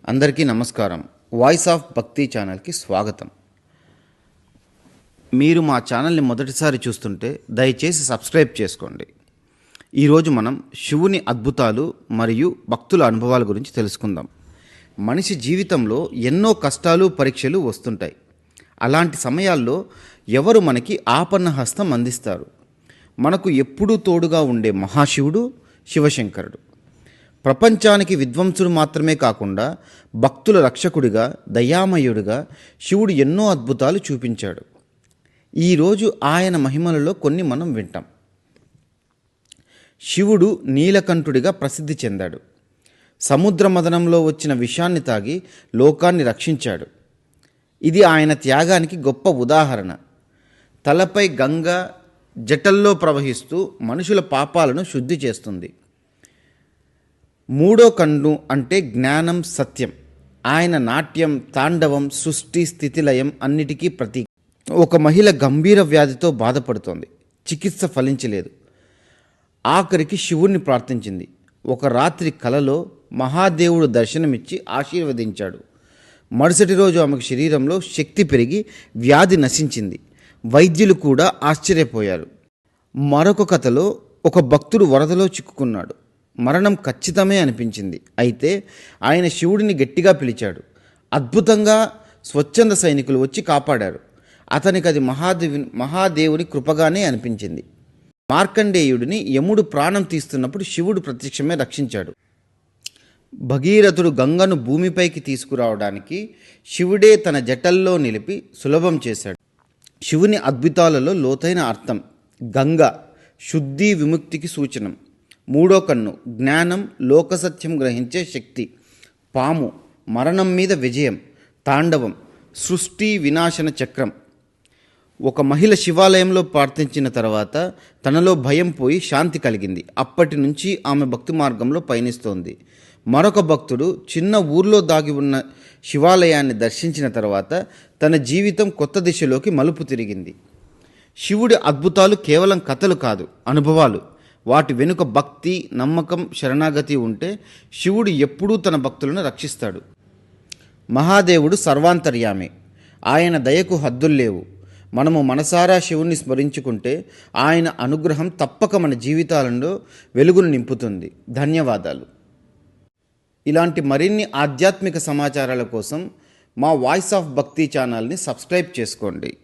అందరికీ నమస్కారం. Voice of భక్తి ఛానల్కి స్వాగతం. మీరు మా ఛానల్ని మొదటిసారి చూస్తుంటే దయచేసి సబ్స్క్రైబ్ చేసుకోండి. ఈరోజు మనం శివుని అద్భుతాలు మరియు భక్తుల అనుభవాల గురించి తెలుసుకుందాం. మనిషి జీవితంలో ఎన్నో కష్టాలు పరీక్షలు వస్తుంటాయి. అలాంటి సమయాల్లో ఎవరు మనకి ఆపన్న హస్తం అందిస్తారు? మనకు ఎప్పుడూ తోడుగా ఉండే మహాశివుడు శివశంకరుడు. ప్రపంచానికి విద్వాంసుడు మాత్రమే కాకుండా భక్తుల రక్షకుడిగా, దయామయుడిగా శివుడు ఎన్నో అద్భుతాలు చూపించాడు. ఈరోజు ఆయన మహిమలలో కొన్ని మనం వింటాం. శివుడు నీలకంఠుడిగా ప్రసిద్ధి చెందాడు. సముద్ర మదనంలో వచ్చిన విషాన్ని తాగి లోకాన్ని రక్షించాడు. ఇది ఆయన త్యాగానికి గొప్ప ఉదాహరణ. తలపై గంగ జటల్లో ప్రవహిస్తూ మనుషుల పాపాలను శుద్ధి చేస్తుంది. మూడో కన్ను అంటే జ్ఞానం, సత్యం. ఆయన నాట్యం, తాండవం, సృష్టి, స్థితిలయం అన్నిటికీ ప్రతీక. ఒక మహిళ గంభీర వ్యాధితో బాధపడుతోంది. చికిత్స ఫలించలేదు. ఆఖరికి శివుణ్ణి ప్రార్థించింది. ఒక రాత్రి కలలో మహాదేవుడు దర్శనమిచ్చి ఆశీర్వదించాడు. మరుసటి రోజు ఆమెకు శరీరంలో శక్తి పెరిగి వ్యాధి నశించింది. వైద్యులు కూడా ఆశ్చర్యపోయారు. మరొక కథలో ఒక భక్తుడు వరదలో చిక్కుకున్నాడు. మరణం ఖచ్చితమే అనిపించింది. అయితే ఆయన శివుడిని గట్టిగా పిలిచాడు. అద్భుతంగా స్వచ్ఛంద సైనికులు వచ్చి కాపాడారు. అతనికి అది మహాదేవుని కృపగానే అనిపించింది. మార్కండేయుడిని యముడు ప్రాణం తీస్తున్నప్పుడు శివుడు ప్రత్యక్షమే రక్షించాడు. భగీరథుడు గంగను భూమిపైకి తీసుకురావడానికి శివుడే తన జటల్లో నిలిపి సులభం చేశాడు. శివుని అద్భుతాలలో లోతైన అర్థం. గంగ శుద్ధి, విముక్తికి సూచనం. మూడో కన్ను జ్ఞానం, లోకసత్యం గ్రహించే శక్తి. పాము మరణం మీద విజయం. తాండవం సృష్టి వినాశన చక్రం. ఒక మహిళ శివాలయంలో ప్రార్థించిన తర్వాత తనలో భయం పోయి శాంతి కలిగింది. అప్పటి నుంచి ఆమె భక్తి మార్గంలో పయనిస్తోంది. మరొక భక్తుడు చిన్న ఊర్లో దాగి ఉన్న శివాలయాన్ని దర్శించిన తర్వాత తన జీవితం కొత్త దిశలోకి మలుపు తిరిగింది. శివుడి అద్భుతాలు కేవలం కథలు కాదు, అనుభవాలు. వాటి వెనుక భక్తి, నమ్మకం, శరణాగతి ఉంటే శివుడు ఎప్పుడూ తన భక్తులను రక్షిస్తాడు. మహాదేవుడు సర్వాంతర్యామి. ఆయన దయకు హద్దుల్లేవు. మనము మనసారా శివుణ్ణి స్మరించుకుంటే ఆయన అనుగ్రహం తప్పక మన జీవితాలలో వెలుగును నింపుతుంది. ధన్యవాదాలు. ఇలాంటి మరిన్ని ఆధ్యాత్మిక సమాచారాల కోసం మా వాయిస్ ఆఫ్ భక్తి ఛానల్ని సబ్స్క్రైబ్ చేసుకోండి.